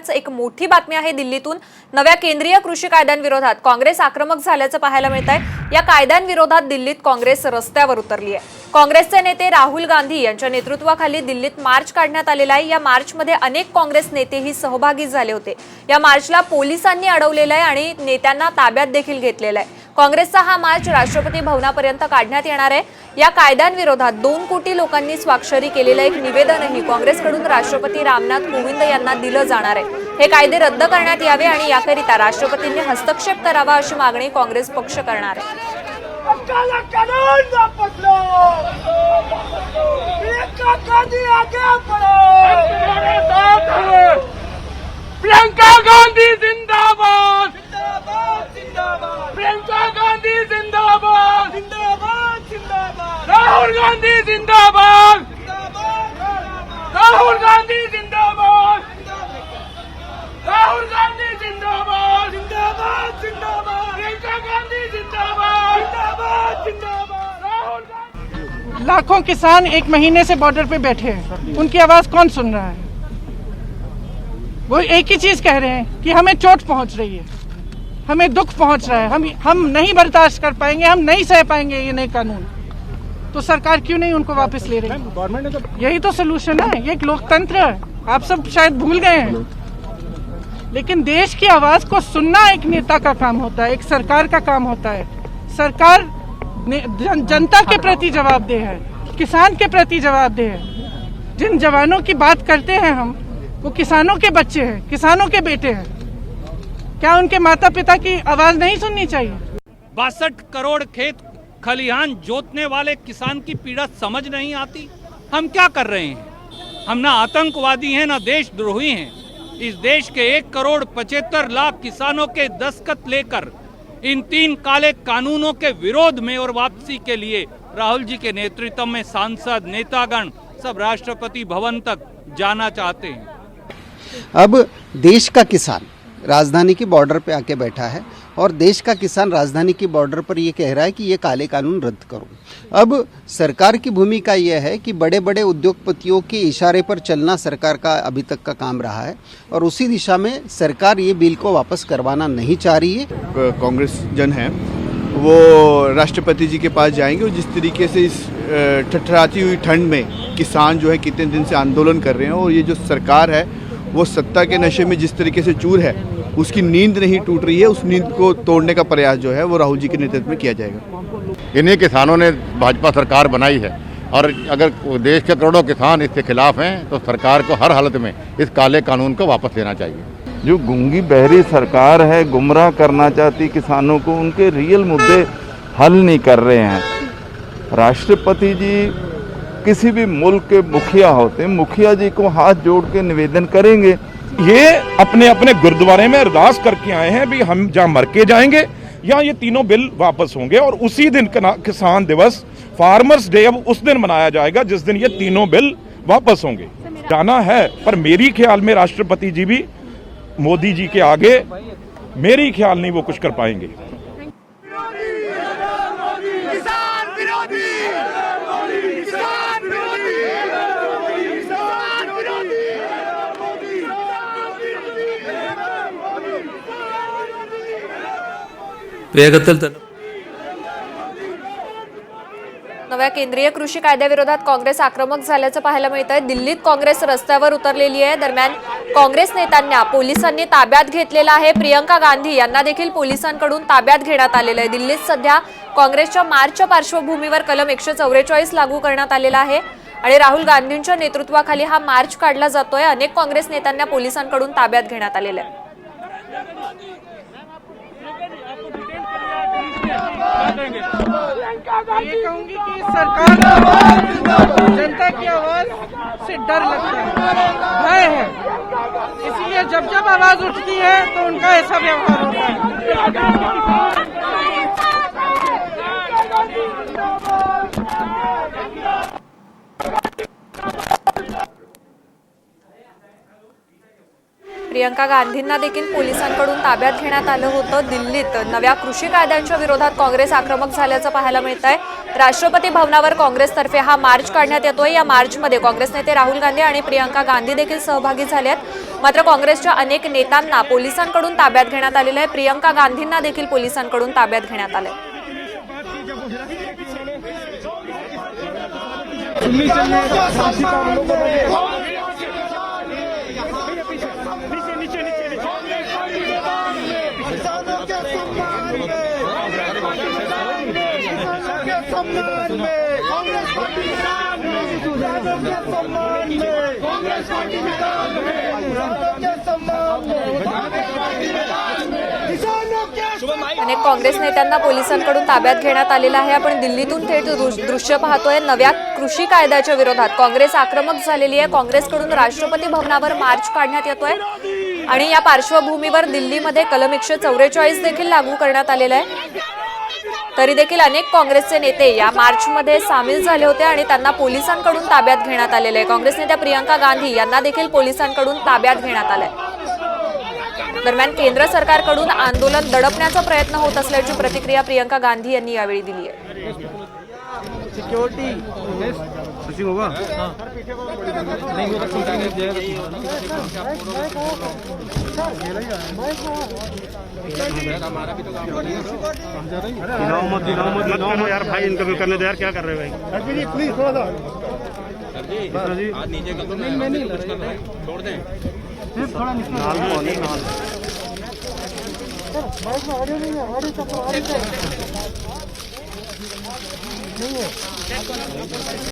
दरम्यानच एक मोठी बातमी आहे दिल्लीतून। नव्या केंद्रीय कृषी कायद्यांविरोधात काँग्रेस आक्रमक झाल्याचं पाहायला मिळत आहे। या कायद्यांविरोधात दिल्लीत काँग्रेस रस्त्यावर उतरली आहे। काँग्रेसचे नेते राहुल गांधी यांच्या नेतृत्वाखाली दिल्लीत मार्च काढण्यात आलेला आहे। या मार्चमध्ये अनेक काँग्रेस नेतेही सहभागी झाले होते। या मार्चला पोलिसांनी अडवलेलं आहे आणि नेत्यांना ताब्यात देखील घेतलेलं आहे। काँग्रेसचा हा मार्च राष्ट्रपती भवनापर्यंत काढण्यात येणार आहे। या कायद्यांविरोधात 2 कोटी लोकांनी स्वाक्षरी केलेलं एक निवेदनही काँग्रेसकडून राष्ट्रपती रामनाथ कोविंद यांना दिलं जाणार आहे। हे कायदे रद्द करण्यात यावे आणि याकरिता राष्ट्रपतींनी हस्तक्षेप करावा अशी मागणी काँग्रेस पक्ष करणार आहे। प्रियंका गांधी जिंदाबाद, प्रियंका गांधी जिंदाबाद, राहुल गांधी जिंदाबाद, राहुल गांधी जिंदाबाद, राहुल गांधी जिंदाबाद, प्रियंका गांधी जिंदाबाद, राहुल गांधी। लाखों किसान 1 महीने से बॉर्डर पे बैठे हैं, उनकी आवाज कौन सुन रहा है? वो एक ही चीज कह रहे हैं कि हमें चोट पहुंच रही है, हमें दुख पहुंच रहा है, हम नहीं बर्दाश्त कर पाएंगे, हम नहीं सह पाएंगे ये नए कानून। तो सरकार क्यों नहीं उनको वापस ले रही? गवर्नमेंट ने तो यही तो सोल्यूशन है। ये एक लोकतंत्र है, आप सब शायद भूल गए हैं, लेकिन देश की आवाज को सुनना एक नेता का काम होता है, एक सरकार का काम होता है। सरकार जनता के प्रति जवाबदेह है, किसान के प्रति जवाबदेह है। जिन जवानों की बात करते हैं हम, वो किसानों के बच्चे हैं, किसानों के बेटे हैं। क्या उनके माता पिता की आवाज नहीं सुननी चाहिए? 62 करोड़ खेत खलिहान जोतने वाले किसान की पीड़ा समझ नहीं आती। हम क्या कर रहे हैं? हम ना आतंकवादी हैं ना देशद्रोही हैं। इस देश के 1 करोड़ 75 लाख किसानों के दस्तखत लेकर इन 3 काले कानूनों के विरोध में और वापसी के लिए राहुल जी के नेतृत्व में सांसद नेतागण सब राष्ट्रपति भवन तक जाना चाहते हैं। अब देश का किसान राजधानी की बॉर्डर पे आके बैठा है और देश का किसान राजधानी की बॉर्डर पर ये कह रहा है कि ये काले कानून रद्द करो। अब सरकार की भूमिका यह है कि बड़े बड़े उद्योगपतियों के इशारे पर चलना सरकार का अभी तक का काम रहा है और उसी दिशा में सरकार ये बिल को वापस करवाना नहीं चाह रही है। कांग्रेस जन है वो राष्ट्रपति जी के पास जाएंगे और जिस तरीके से इस ठठराती हुई ठंड में किसान जो है कितने दिन से आंदोलन कर रहे हैं और ये जो सरकार है वो सत्ता के नशे में जिस तरीके से चूर है, उसकी नींद नहीं टूट रही है, उस नींद को तोड़ने का प्रयास जो है वो राहुल जी के नेतृत्व में किया जाएगा। इन्हीं किसानों ने भाजपा सरकार बनाई है और अगर देश के करोड़ों किसान इसके खिलाफ हैं तो सरकार को हर हालत में इस काले कानून को वापस लेना चाहिए। जो गूंगी बहरी सरकार है, गुमराह करना चाहती किसानों को, उनके रियल मुद्दे हल नहीं कर रहे हैं। राष्ट्रपति जी किसी भी मुल्क के मुखिया होते, मुखिया जी को हाथ जोड़ के निवेदन करेंगे। ये अपने अपने गुरुद्वारे में अरदास करके आए हैं भी हम जहाँ मर के जाएंगे या ये तीनों बिल वापस होंगे और उसी दिन किसान दिवस फार्मर्स डे अब उस दिन मनाया जाएगा जिस दिन ये तीनों बिल वापस होंगे। जाना है पर मेरी ख्याल में राष्ट्रपति जी भी मोदी जी के आगे मेरी ख्याल नहीं वो कुछ कर पाएंगे। नव्या केंद्रीय कृषी कायद्याविरोधात काँग्रेस आक्रमक झाल्याचं पाहायला मिळत आहे। दिल्लीत काँग्रेस रस्त्यावर उतरलेली आहे। दरम्यान काँग्रेस नेत्यांना पोलिसांनी ताब्यात घेतलेलं आहे। प्रियंका गांधी यांना देखील पोलिसांकडून ताब्यात घेण्यात आलेलं आहे। दिल्लीत सध्या काँग्रेसच्या मार्चच्या पार्श्वभूमीवर कलम 144 लागू करण्यात आलेला आहे आणि राहुल गांधींच्या नेतृत्वाखाली हा मार्च काढला जातोय। अनेक काँग्रेस नेत्यांना पोलिसांकडून ताब्यात घेण्यात आलेलं आहे। ये कहूंगी कि सरकार जनता की आवाज से डर लगता है, भय है, इसलिए जब जब आवाज उठती है तो उनका ऐसा व्यवहार होता है। प्रियंका गांधींना देखील पोलिसांकडून ताब्यात घेण्यात आलं होतं। दिल्लीत नव्या कृषी कायद्यांच्या विरोधात काँग्रेस आक्रमक झाल्याचं पाहायला मिळतंय। राष्ट्रपती भवनावर काँग्रेसतर्फे हा मार्च काढण्यात येतोय। या मार्चमध्ये काँग्रेस नेते राहुल गांधी आणि प्रियंका गांधी देखील सहभागी झाले आहेत। मात्र काँग्रेसच्या अनेक नेत्यांना पोलिसांकडून ताब्यात घेण्यात आलेलं आहे. प्रियंका गांधींना देखील पोलिसांकडून ताब्यात घेण्यात आलंय. अनेक काँग्रेस नेत्यांना पोलिसांकडून ताब्यात घेण्यात आलेलं आहे. आपण दिल्लीतून थेट दृश्य पाहतोय. नव्या कृषी कायद्याच्या विरोधात काँग्रेस आक्रमक झालेली आहे. काँग्रेसकडून राष्ट्रपती भवनावर मार्च काढण्यात येतोय आणि या पार्श्वभूमीवर दिल्लीमध्ये कलम 144 देखील लागू करण्यात आलेला आहे. तरी देखील अनेक काँग्रेसचे नेते या मार्चमध्ये सामील झाले होते आणि त्यांना पोलिसांकडून ताब्यात घेण्यात आलेले आहे. काँग्रेस नेत्या प्रियंका गांधी यांना देखील पोलिसांकडून ताब्यात घेण्यात आलंय. दरम्यान केंद्र सरकारकडून आंदोलन दडपण्याचा प्रयत्न होत असल्याची प्रतिक्रिया प्रियंका गांधी यांनी यावेळी दिली आहे. यार भाई इनका भी करने दो यार, क्या कर रहे हो भाई? प्लीज थोड़ा सा